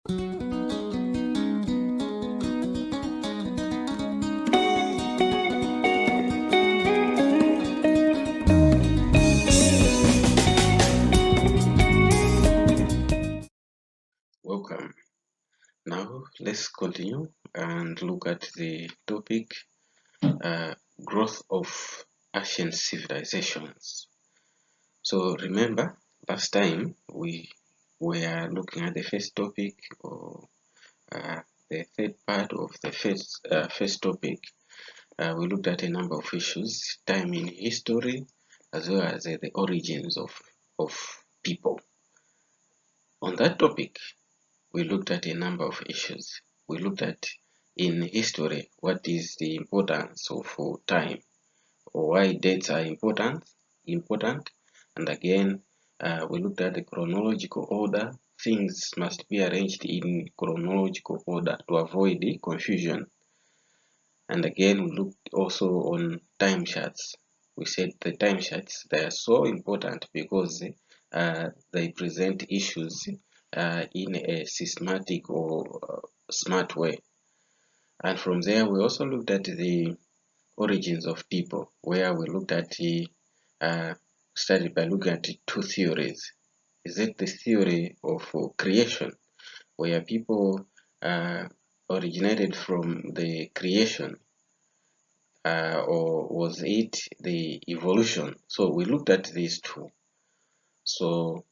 Welcome. Now let's continue and look at the topic growth of ancient civilizations. So remember, last time we were looking at the first topic, or the third part of the first topic. We looked at a number of issues, time in history, as well as the origins of people. On that topic, we looked at a number of issues. We looked at in history what is the importance of time, or why dates are important, and again we looked at the chronological order. Things must be arranged in chronological order to avoid the confusion. And again we looked also on time charts. We said the time charts, they are so important because they present issues in a systematic or smart way. And from there we also looked at the origins of people, where we looked at the started by looking at two theories. Is it the theory of creation, where people originated from the creation, or was it the evolution? So we looked at these two. So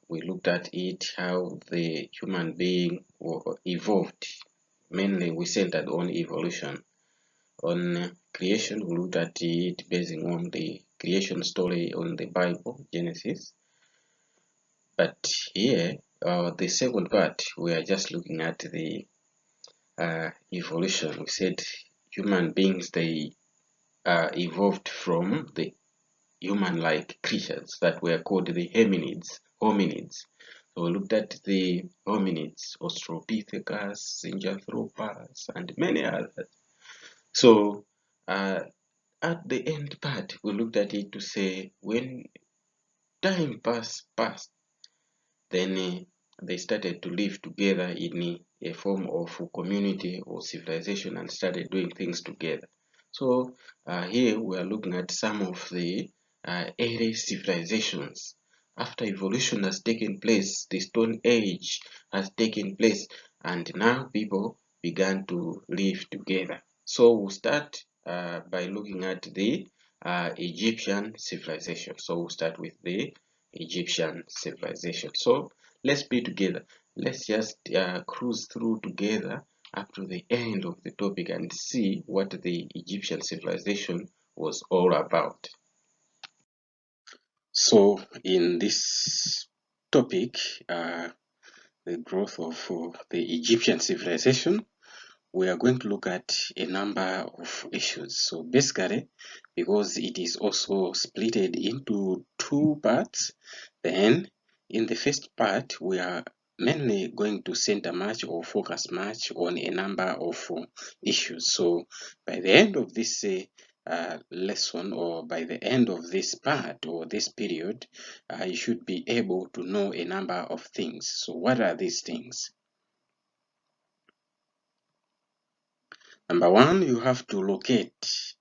we looked at it, how the human being evolved. Mainly we centered on evolution. On creation, we looked at it basing on the creation story on the Bible, Genesis. But here, the second part, we are just looking at the evolution. We said human beings, they evolved from the human-like creatures that were called the hominids. So we looked at the hominids, Australopithecus, Zinjanthropus, and many others. So at the end part, we looked at it to say when time passed, then they started to live together in a form of community or civilization and started doing things together. So here we are looking at some of the early civilizations. After evolution has taken place, the Stone Age has taken place, and now people began to live together. So we'll start by looking at the Egyptian civilization. So we'll start with the Egyptian civilization. So let's be together. Let's just cruise through together up to the end of the topic and see what the Egyptian civilization was all about. So in this topic, the growth of the Egyptian civilization, we are going to look at a number of issues. So basically, because it is also splitted into two parts, then in the first part, we are mainly going to center much or focus much on a number of issues. So by the end of this lesson, or by the end of this part or this period, you should be able to know a number of things. So what are these things? Number one, you have to locate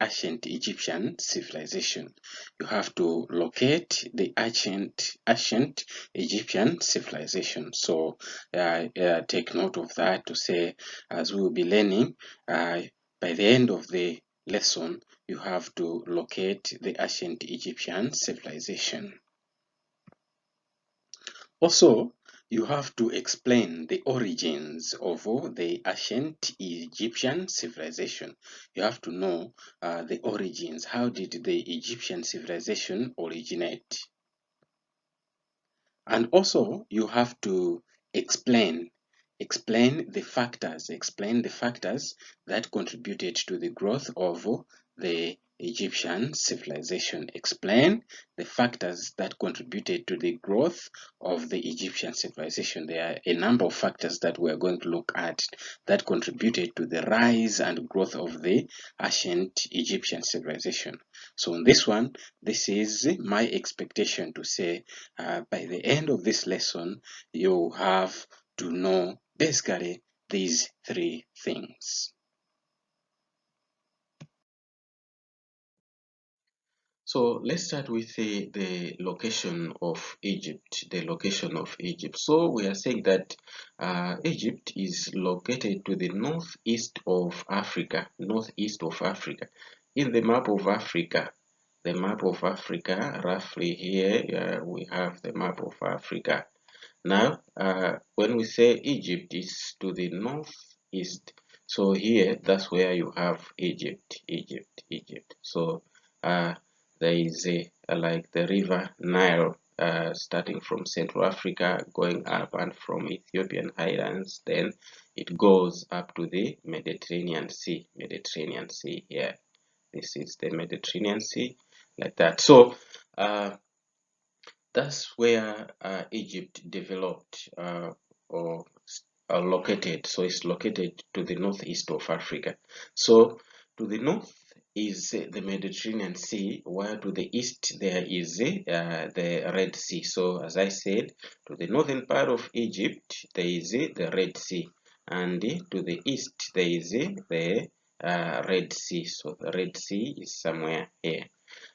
ancient Egyptian civilization. You have to locate the ancient Egyptian civilization. So take note of that to say, as we will be learning, by the end of the lesson, you have to locate the ancient Egyptian civilization. Also, you have to explain the origins of the ancient Egyptian civilization. You have to know the origins. How did the Egyptian civilization originate? And also, you have to explain the factors that contributed to the growth of the Egyptian civilization. Explain the factors that contributed to the growth of the Egyptian civilization. There are a number of factors that we are going to look at that contributed to the rise and growth of the ancient Egyptian civilization. So on this one, this is my expectation to say by the end of this lesson, you have to know basically these three things. So let's start with the location of Egypt. The location of Egypt. So we are saying that Egypt is located to the northeast of Africa. Northeast of Africa. In the map of Africa, the map of Africa, roughly here, we have the map of Africa. Now, when we say Egypt is to the northeast, so here that's where you have Egypt, Egypt, Egypt. So there is like the river Nile starting from Central Africa, going up and from Ethiopian highlands, then it goes up to the Mediterranean Sea. Mediterranean Sea here. This is the Mediterranean Sea, like that. So that's where Egypt developed or located. So it's located to the northeast of Africa. So to the north is the Mediterranean Sea, while to the east there is the Red Sea. So as I said, to the northern part of Egypt there is the Red Sea, and to the east there is the Red Sea. So the Red Sea is somewhere here.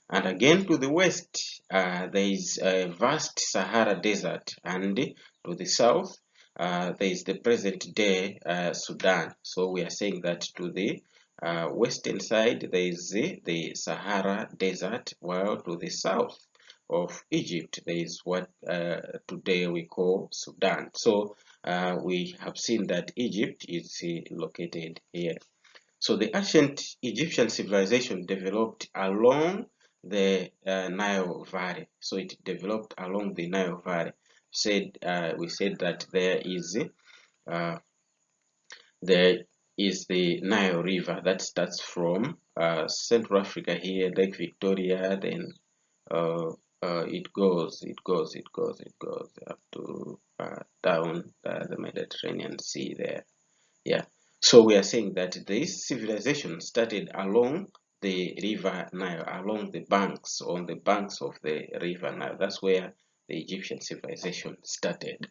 And again to the west, there is a vast Sahara Desert, and to the south, there is the present day Sudan. So we are saying that to the western side, there is the Sahara Desert, while to the south of Egypt, there is what today we call Sudan. So we have seen that Egypt is located here. So the ancient Egyptian civilization developed along the Nile Valley. So it developed along the Nile Valley. We said that uh, there is the Nile River that starts from Central Africa here, Lake Victoria, then it goes up to down the Mediterranean Sea there. Yeah. So we are saying that this civilization started along the river Nile, along the banks, on the banks of the river Nile. That's where the Egyptian civilization started.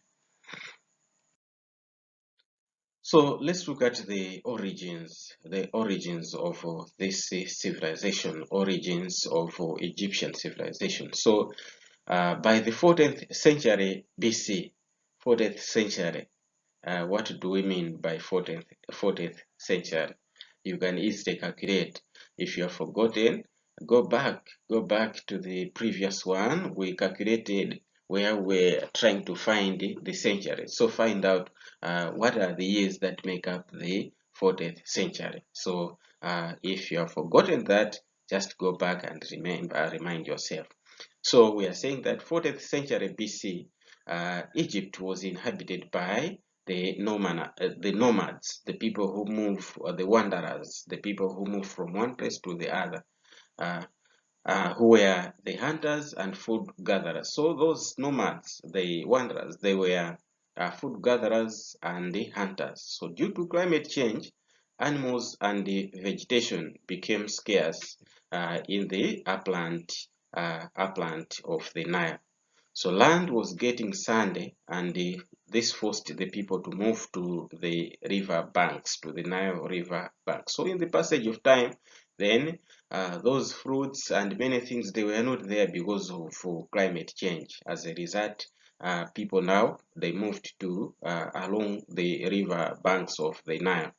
So let's look at the origins of this civilization, origins of Egyptian civilization. So by the 14th century BC, 14th century, what do we mean by 14th century? You can easily calculate. If you have forgotten, go back to the previous one. We calculated where we're trying to find the century. So find out what are the years that make up the 14th century. So if you have forgotten that, just go back and remind yourself. So we are saying that 14th century BC, Egypt was inhabited by the nomads, the people who move, the wanderers, the people who move from one place to the other, who were the hunters and food gatherers. So those nomads, the wanderers, they were food gatherers and the hunters. So due to climate change, animals and the vegetation became scarce in the upland of the Nile. So land was getting sandy, and this forced the people to move to the river banks, to the Nile River banks. So in the passage of time, then those fruits and many things, they were not there because of climate change. As a result, people now, they moved to along the river banks of the Nile.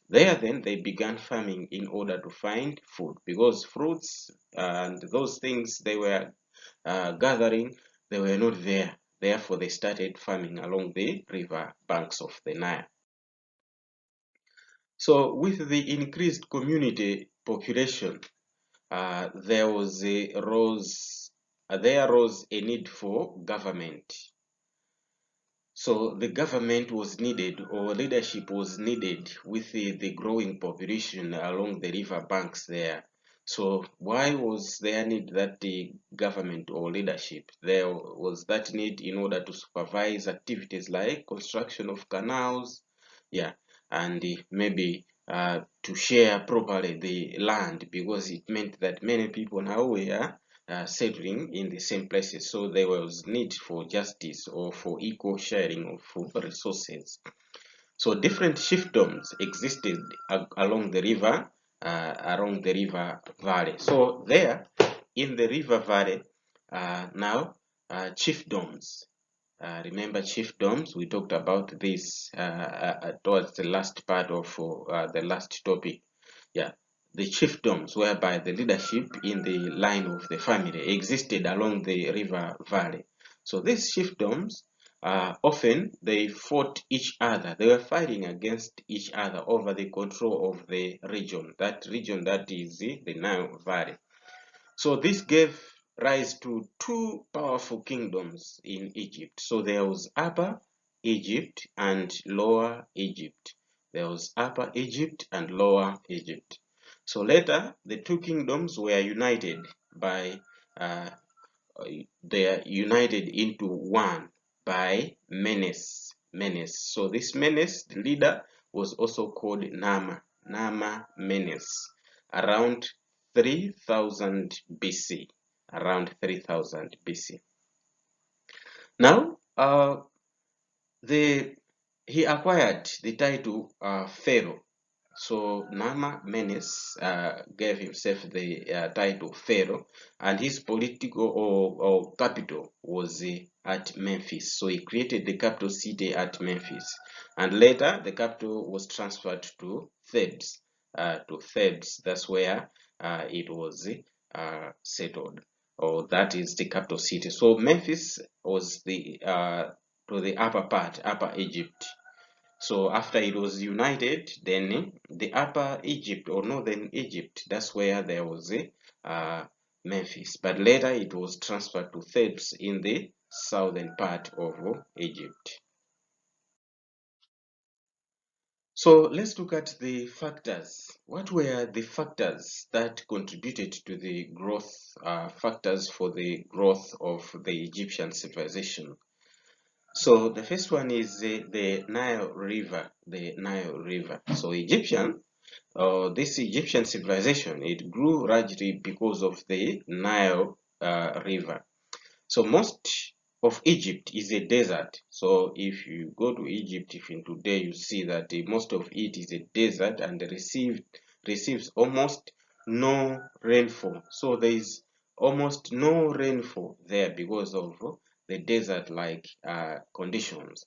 There then they began farming in order to find food, because fruits and those things they were gathering, they were not there. Therefore, they started farming along the river banks of the Nile. So with the increased community population, there arose a need for government. So the government was needed, or leadership was needed, with the growing population along the river banks there. So why was there need that the government or leadership? There was that need in order to supervise activities like construction of canals, yeah, and maybe to share properly the land, because it meant that many people now were settling in the same places. So there was need for justice or for equal sharing of resources. So different chiefdoms existed along the river, valley. So there, in the river valley, now chiefdoms. Remember chiefdoms? We talked about this towards the last part of the last topic. Yeah, the chiefdoms, whereby the leadership in the line of the family existed along the river valley. So these chiefdoms, often they fought each other. They were fighting against each other over the control of the region. That region that is the Nile Valley. So this gave rise to two powerful kingdoms in Egypt. So there was Upper Egypt and Lower Egypt. There was Upper Egypt and Lower Egypt. So later, the two kingdoms were united by uh, they are united into one by Menes. So this Menes, the leader, was also called Nama Menes, around 3000 BC. Around 3000 BC. Now, he acquired the title Pharaoh. So Nama Menes gave himself the title Pharaoh, and his political or capital was at Memphis. So he created the capital city at Memphis, and later the capital was transferred to Thebes. That's where it was settled, or that is the capital city. So Memphis was the to the upper part, Upper Egypt. So after it was united, then the Upper Egypt or Northern Egypt, that's where there was a Memphis. But later it was transferred to Thebes in the southern part of Egypt. So let's look at the factors. What were the factors that contributed to the growth, factors for the growth of the Egyptian civilization? So the first one is the Nile River, So this Egyptian civilization, it grew largely because of the Nile River. So most of Egypt is a desert. So if you go to Egypt, if in today you see that most of it is a desert and receives almost no rainfall. So there is almost no rainfall there because of the desert-like conditions.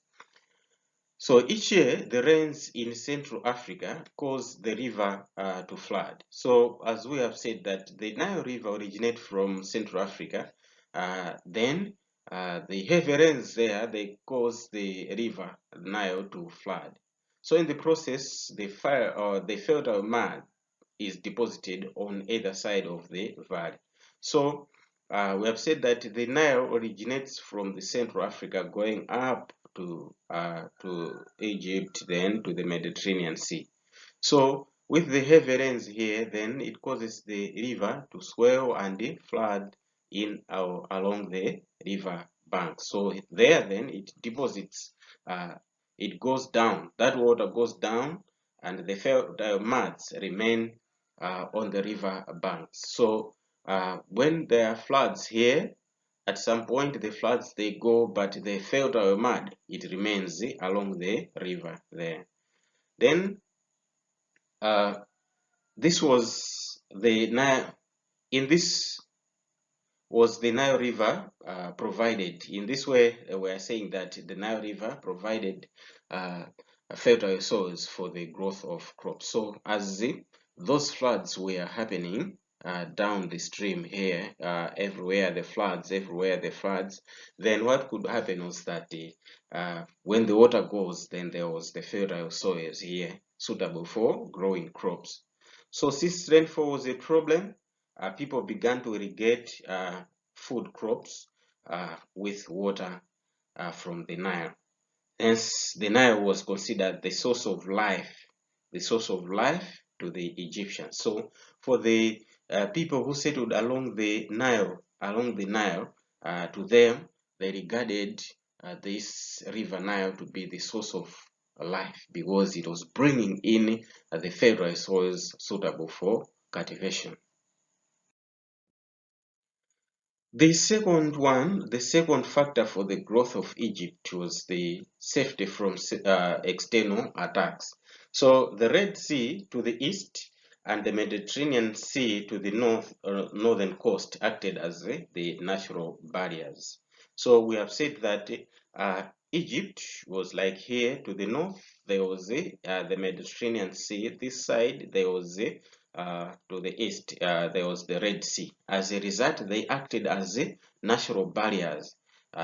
So each year, the rains in Central Africa cause the river to flood. So as we have said that the Nile River originates from Central Africa, then the heavy rains there, they cause the river Nile to flood. So in the process, the filter mud is deposited on either side of the valley. So we have said that the Nile originates from the Central Africa going up to Egypt, then to the Mediterranean Sea. So with the heavy rains here, then it causes the river to swell and flood in along the river bank. So there, then it deposits, it goes down. That water goes down, and the muds remain on the river banks. So when there are floods here, at some point the floods they go, but the filter mud, it remains along the river there. Then this was the Nile. In this was the Nile River provided. In this way, we are saying that the Nile River provided fertile soils for the growth of crops. So as those floods were happening down the stream here, everywhere the floods, then what could happen was that when the water goes, then there was the fertile soils here suitable for growing crops. So since rainfall was a problem, people began to irrigate food crops with water from the Nile. Hence, the Nile was considered the source of life, to the Egyptians. So, for the people who settled along the Nile, to them, they regarded this river Nile to be the source of life because it was bringing in the fertile soils suitable for cultivation. The second factor for the growth of Egypt was the safety from external attacks. So the Red Sea to the east and the Mediterranean Sea to the northern coast acted as the natural barriers. So we have said that Egypt was like here to the north, there was the Mediterranean Sea. This side, there was to the east, there was the Red Sea. As a result, they acted as natural barriers.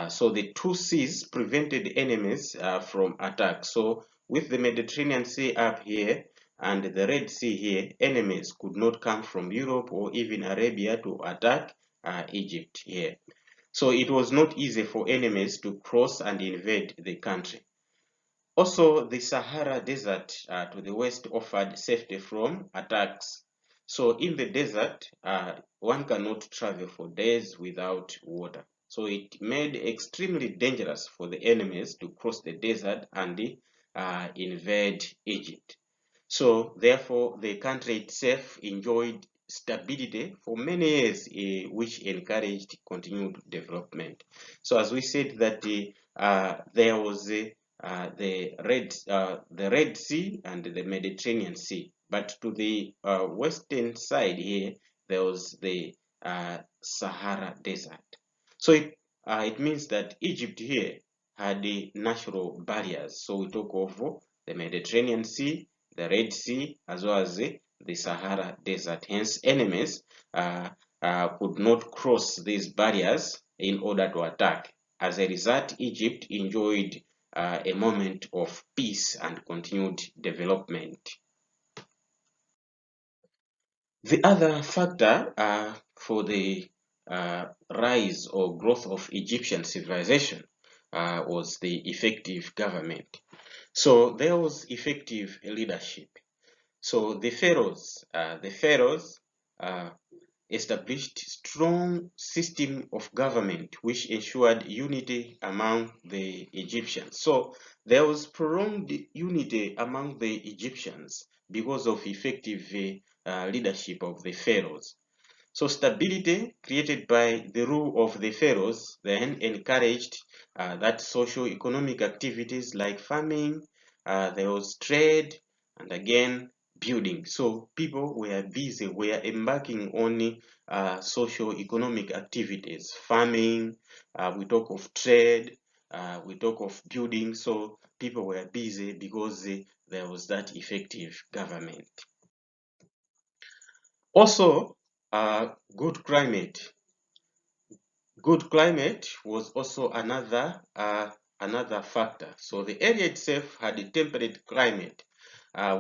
So the two seas prevented enemies from attack. So with the Mediterranean Sea up here and the Red Sea here, enemies could not come from Europe or even Arabia to attack Egypt here. So it was not easy for enemies to cross and invade the country. Also, the Sahara Desert to the west offered safety from attacks. So in the desert, one cannot travel for days without water. So it made extremely dangerous for the enemies to cross the desert and invade Egypt. So therefore, the country itself enjoyed stability for many years, which encouraged continued development. So as we said that there was the Red Sea and the Mediterranean Sea, but to the western side here there was the Sahara Desert. So it means that Egypt here had the natural barriers. So we talk of the Mediterranean Sea, the Red Sea, as well as the Sahara Desert. Hence, enemies could not cross these barriers in order to attack. As a result, Egypt enjoyed a moment of peace and continued development. The other factor for the rise or growth of Egyptian civilization was the effective government. So there was effective leadership. So the pharaohs uh, established strong system of government which ensured unity among the Egyptians. So there was prolonged unity among the Egyptians because of effective leadership of the pharaohs. So stability created by the rule of the pharaohs then encouraged that socio-economic activities like farming, there was trade, and again building. So people were busy, were embarking on socio-economic activities, farming, we talk of trade, we talk of building. So people were busy because there was that effective government. Also, good climate. Good climate was also another factor. So the area itself had a temperate climate,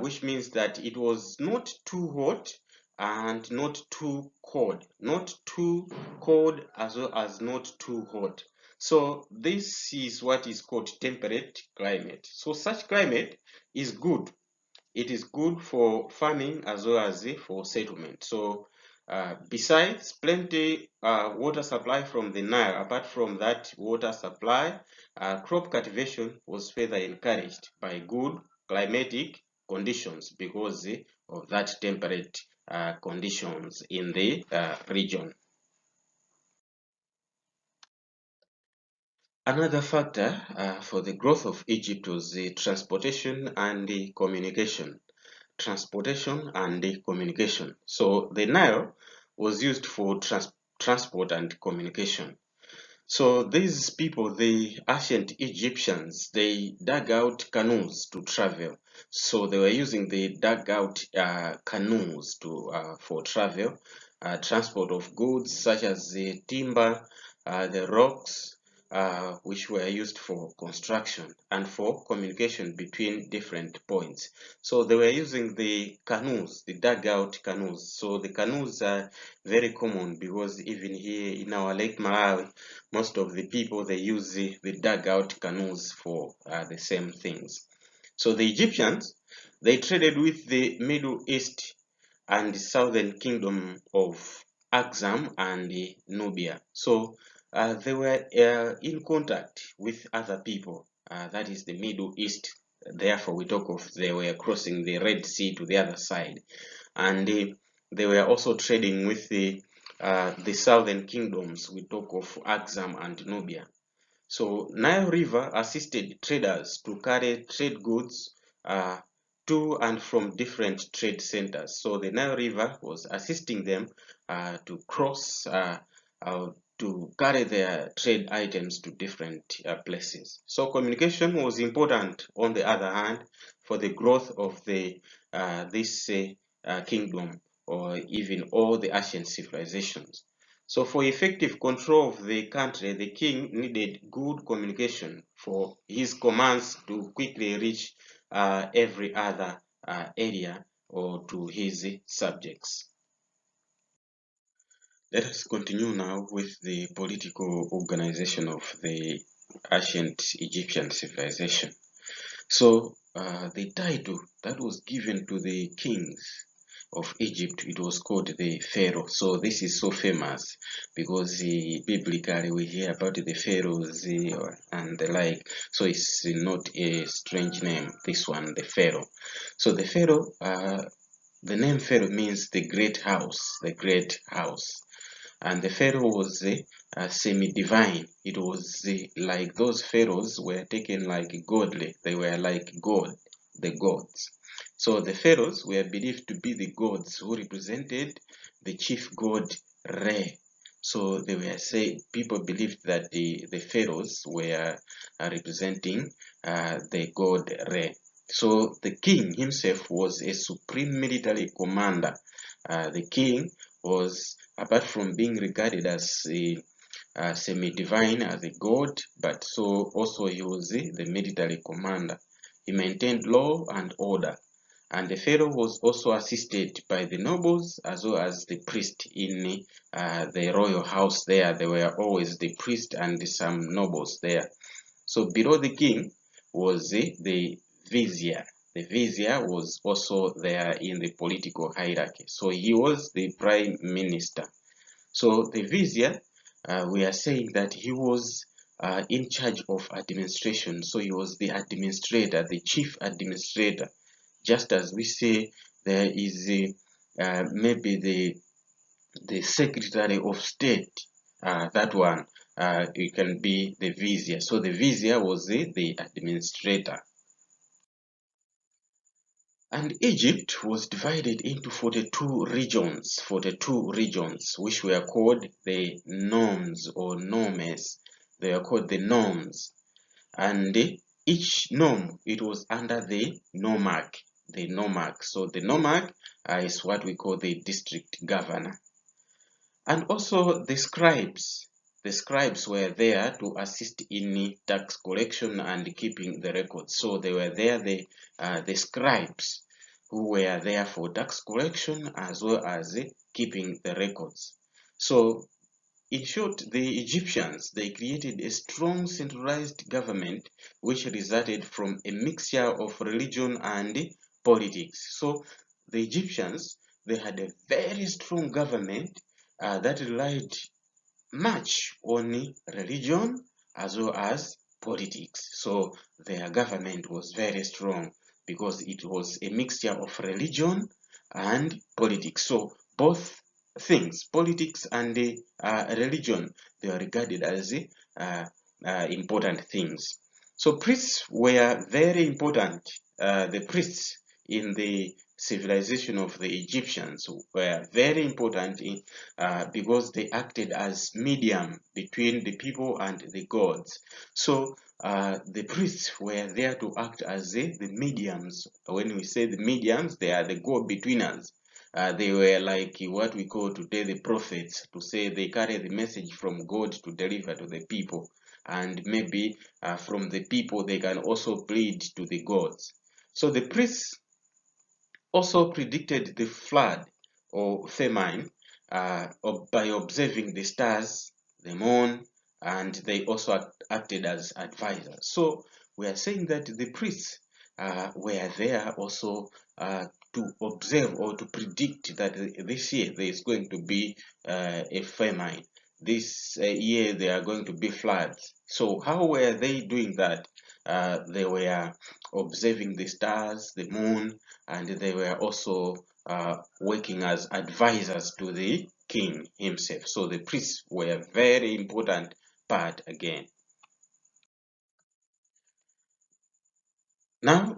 which means that it was not too hot and not too cold, not too cold as well as not too hot. So this is what is called temperate climate. So such climate is good. It is good for farming as well as for settlement. So besides plenty water supply from the Nile, apart from that water supply, crop cultivation was further encouraged by good climatic conditions because of that temperate conditions in the region. Another factor for the growth of Egypt was the transportation and the communication. Transportation and the communication. So the Nile was used for transport and communication. So these people, the ancient Egyptians, they dug out canoes to travel. So they were using the dug out canoes to for travel, transport of goods such as the timber, the rocks, which were used for construction and for communication between different points. So they were using the canoes, the dugout canoes. So the canoes are very common because even here in our Lake Malawi, most of the people they use the dugout canoes for the same things. So the Egyptians they traded with the Middle East and the southern kingdom of Axum and Nubia. So they were in contact with other people, that is the Middle East. Therefore, we talk of they were crossing the Red Sea to the other side, and they were also trading with the the southern kingdoms. We talk of Axum and Nubia. So Nile River assisted traders to carry trade goods to and from different trade centers. So the Nile River was assisting them to cross, to carry their trade items to different places. So communication was important, on the other hand, for the growth of this kingdom, or even all the ancient civilizations. So for effective control of the country, the king needed good communication for his commands to quickly reach every other area or to his subjects. Let us continue now with the political organization of the ancient Egyptian civilization. So the title that was given to the kings of Egypt, it was called the Pharaoh. So this is so famous because biblically we hear about the pharaohs and the like. So it's not a strange name, this one, the Pharaoh. So the Pharaoh, the name Pharaoh means the great house, the great house. And the Pharaoh was semi-divine. It was like those pharaohs were taken like godly. They were like God, the gods. So the pharaohs were believed to be the gods who represented the chief god Re. So they were people believed that the pharaohs were representing the god Re. So the king himself was a supreme military commander. The king was, apart from being regarded as a semi-divine, as a god, but so also he was the military commander. He maintained law and order, and the pharaoh was also assisted by the nobles as well as the priest in the royal house. There were always the priest and some nobles there. So below the king was the vizier. The vizier was also there in the political hierarchy. So he was the prime minister. So the vizier, we are saying that he was in charge of administration. So he was the administrator, the chief administrator. Just as we say there is maybe the secretary of state, that one, it can be the vizier. So the vizier was the administrator. And Egypt was divided into 42 regions, which were called the nomes or nomes. They are called the nomes. And each nome, it was under the Nomak, the Nomak. So the Nomak is what we call the district governor. And also the scribes. The scribes were there to assist in tax collection and keeping the records. So they were there, the scribes who were there for tax collection as well as keeping the records. So in short, the Egyptians, they created a strong centralized government which resulted from a mixture of religion and politics. So the Egyptians, they had a very strong government that relied much on religion as well as politics. So their government was very strong because it was a mixture of religion and politics. So both things, politics and religion, they are regarded as important things. So priests were very important. The priests in the civilization of the Egyptians were very important because they acted as medium between the people and the gods. So the priests were there to act as the mediums. When we say the mediums, they are the go-betweeners. They were like what we call today the prophets, to say they carry the message from God to deliver to the people. And maybe from the people they can also plead to the gods. So the priests also predicted the flood or famine by observing the stars, the moon, and they also acted as advisors. So we are saying that the priests were there also to observe or to predict that this year there is going to be a famine. This year there are going to be floods. So how were they doing that? They were observing the stars, the moon, and they were also working as advisors to the king himself. So the priests were a very important part again. Now,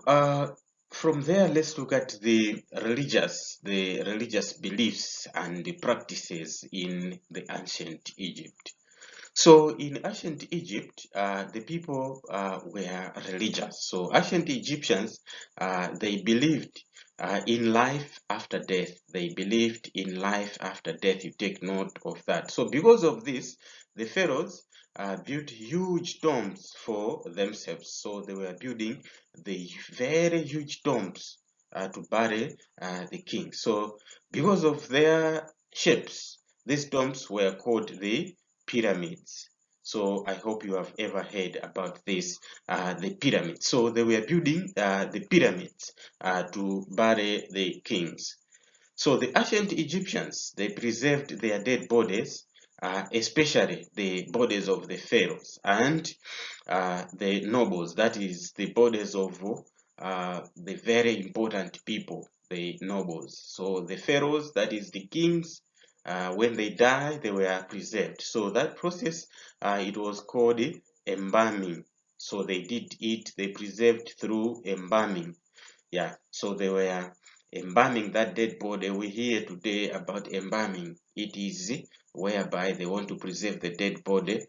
from there, let's look at the religious beliefs and the practices in the ancient Egypt. So in ancient Egypt, the people were religious. So ancient Egyptians, they believed in life after death. They believed in life after death. You take note of that. So because of this, the pharaohs built huge tombs for themselves. So they were building the very huge tombs to bury the king. So because of their shapes, these tombs were called the pyramids. So I hope you have ever heard about this, the pyramids. So they were building the pyramids to bury the kings. So the ancient Egyptians, they preserved their dead bodies, especially the bodies of the pharaohs and the nobles, that is the bodies of the very important people, the nobles. So the pharaohs, that is the kings, when they die, they were preserved. So that process, it was called embalming. So they did it, they preserved through embalming. Yeah, so they were embalming that dead body. We hear today about embalming. It is whereby they want to preserve the dead body,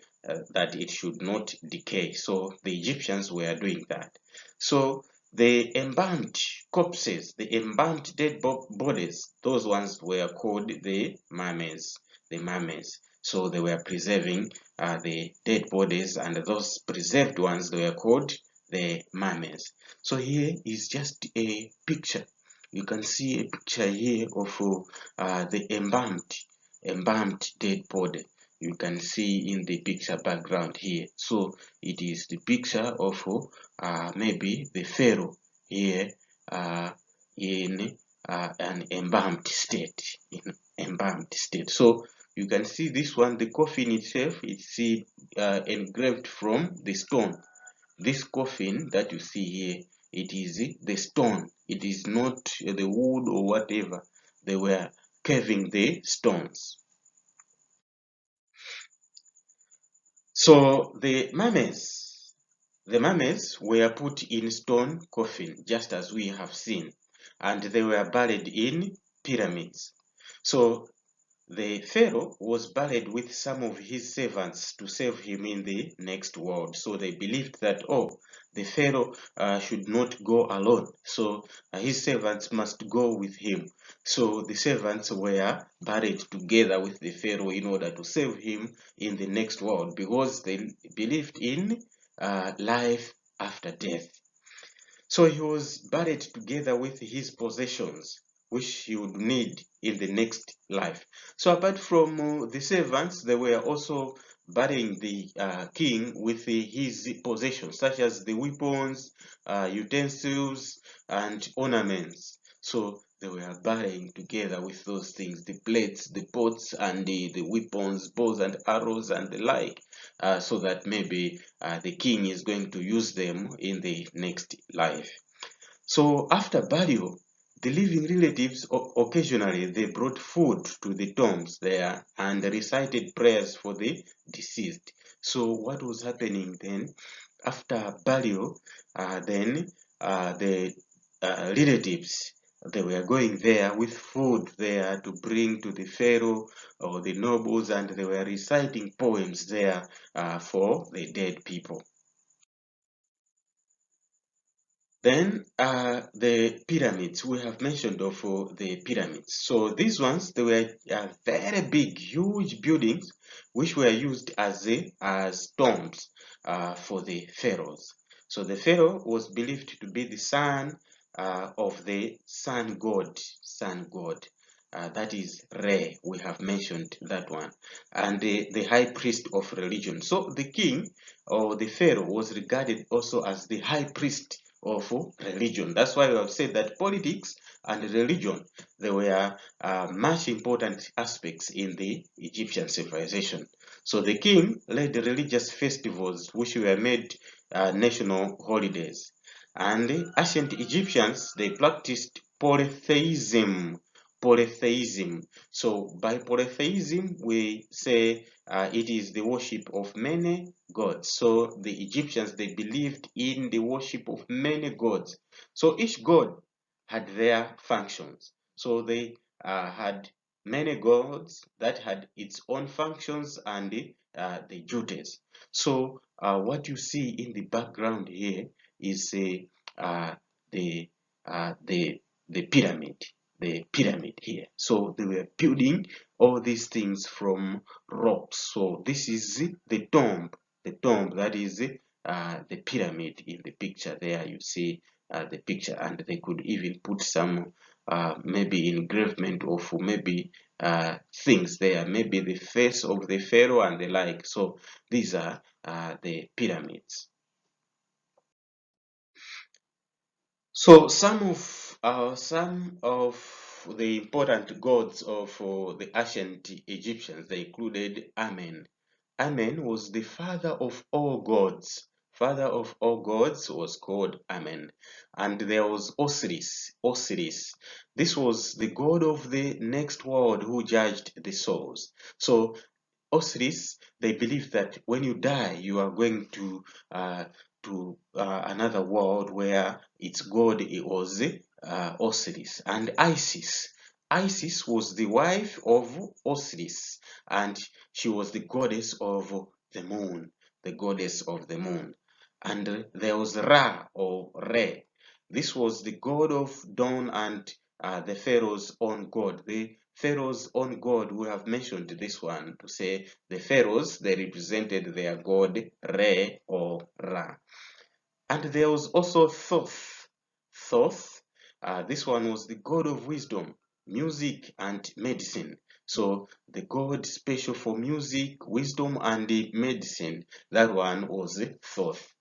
that it should not decay. So the Egyptians were doing that. So the embalmed corpses, the embalmed dead bodies, those ones were called the mummies. The mummies. So they were preserving the dead bodies, and those preserved ones, they were called the mummies. So here is just a picture. You can see a picture here of the embalmed dead body. You can see in the picture background here. So it is the picture of maybe the pharaoh here in an embalmed state. In embalmed state. So you can see this one, the coffin itself, it's engraved from the stone. This coffin that you see here, it is the stone. It is not the wood or whatever. They were carving the stones. So the mummies were put in stone coffin, just as we have seen, and they were buried in pyramids. So the pharaoh was buried with some of his servants to save him in the next world. So they believed that, oh, the pharaoh should not go alone. So his servants must go with him. So the servants were buried together with the pharaoh in order to save him in the next world, because they believed in life after death. So he was buried together with his possessions, which he would need in the next life. So apart from the servants, they were also burying the king with his possessions, such as the weapons, utensils, and ornaments. So they were burying together with those things, the plates, the pots, and the weapons, bows and arrows, and the like, so that maybe the king is going to use them in the next life. So after burial, the living relatives occasionally they brought food to the tombs there and recited prayers for the deceased. So what was happening then? After burial, then the relatives, they were going there with food there to bring to the pharaoh or the nobles, and they were reciting poems there for the dead people. Then the pyramids, we have mentioned of the pyramids. So these ones, they were very big, huge buildings which were used as tombs for the pharaohs. So the pharaoh was believed to be the son of the sun god, that is Re, we have mentioned that one, and the high priest of religion. So the king or the pharaoh was regarded also as the high priest of religion. That's why we have said that politics and religion, they were much important aspects in the Egyptian civilization. So the king led the religious festivals which were made national holidays. And the ancient Egyptians, they practiced polytheism. polytheism. So by polytheism, we say it is the worship of many gods. So the Egyptians, they believed in the worship of many gods. So each god had their functions. So they had many gods that had its own functions and the duties. So what you see in the background here is uh, the the pyramid, the pyramid here. So they were building all these things from rocks. So this is the tomb that is the pyramid in the picture. There you see the picture, and they could even put some maybe engravement of maybe things there, maybe the face of the pharaoh and the like. So these are the pyramids. So some of the important gods of the ancient Egyptians, they included Amen. Amen was the father of all gods. Father of all gods was called Amen. And there was Osiris. Osiris. This was the god of the next world who judged the souls. So Osiris, they believe that when you die, you are going to another world where its god it was Osiris. And Isis. Isis was the wife of Osiris, and she was the goddess of the moon, the goddess of the moon. And there was Ra or Re. This was the god of dawn and the Pharaoh's own god. The Pharaoh's own god, we have mentioned this one to say the Pharaohs, they represented their god Re or Ra. And there was also Thoth. Thoth, this one was the god of wisdom, music, and medicine. So the god special for music, wisdom, and medicine, that one was Thoth.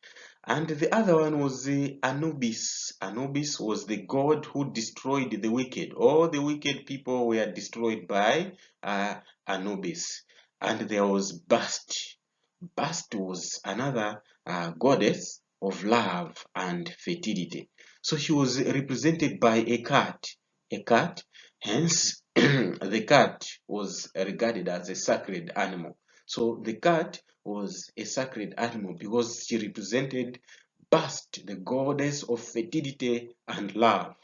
And the other one was Anubis. Anubis was the god who destroyed the wicked. All the wicked people were destroyed by Anubis. And there was Bast. Bast was another goddess of love and fertility. So she was represented by a cat. A cat, hence the cat was regarded as a sacred animal. So the cat was a sacred animal because she represented Bast, the goddess of fertility and love.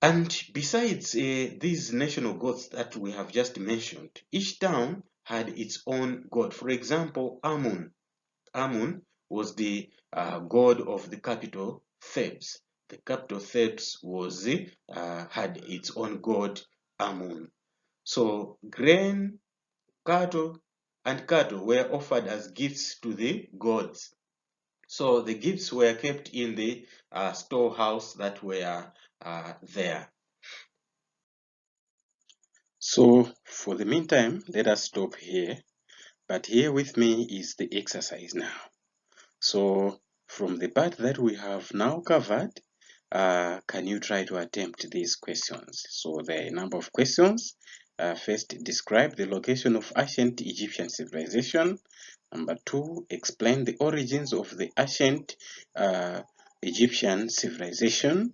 And besides these national gods that we have just mentioned, each town had its own god. For example, Amun. Amun was the god of the capital, Thebes. The capital Thebes was had its own god, Amun. So grain, cattle were offered as gifts to the gods. So the gifts were kept in the storehouse that were there. So for the meantime, let us stop here. But here with me is the exercise now. So from the part that we have now covered, can you try to attempt these questions? So there are a number of questions. First, describe the location of ancient Egyptian civilization. Number two, explain the origins of the ancient Egyptian civilization.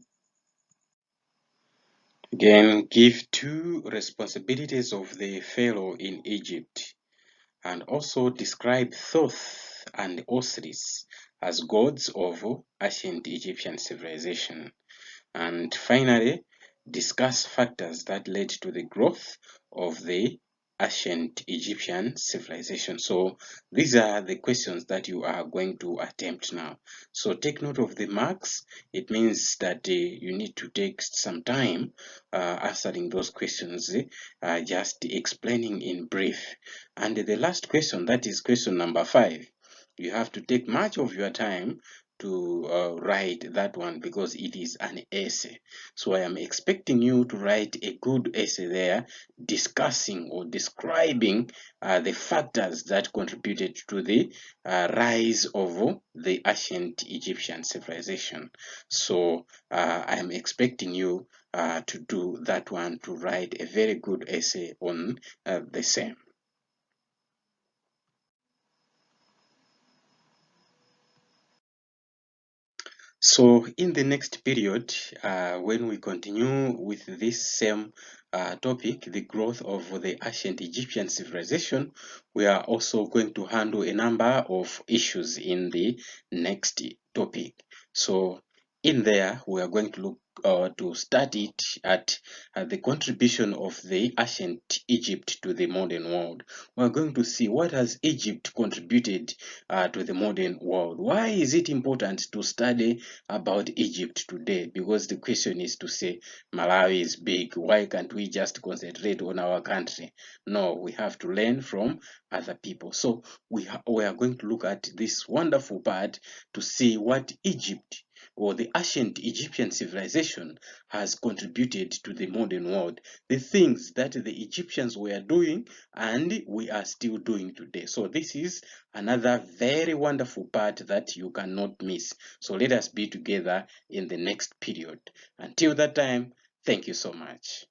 Again, give two responsibilities of the pharaoh in Egypt, and also describe Thoth and Osiris as gods of ancient Egyptian civilization. And finally, discuss factors that led to the growth of the ancient Egyptian civilization. So these are the questions that you are going to attempt now. So take note of the marks. It means that you need to take some time answering those questions, just explaining in brief. And the last question, that is question number 5, you have to take much of your time to write that one because it is an essay. So I am expecting you to write a good essay there discussing or describing the factors that contributed to the rise of the ancient Egyptian civilization. So I am expecting you to do that one, to write a very good essay on the same. So in the next period, when we continue with this same topic, the growth of the ancient Egyptian civilization, we are also going to handle a number of issues in the next topic. So in there, we are going to look to start it at the contribution of the ancient Egypt to the modern world. We are going to see what has Egypt contributed to the modern world. Why is it important to study about Egypt today? Because the question is to say Malawi is big. Why can't we just concentrate on our country? No, we have to learn from other people. So we are going to look at this wonderful part to see what Egypt or the ancient Egyptian civilization has contributed to the modern world, the things that the Egyptians were doing and we are still doing today. So this is another very wonderful part that you cannot miss. So let us be together in the next period. Until that time, thank you so much.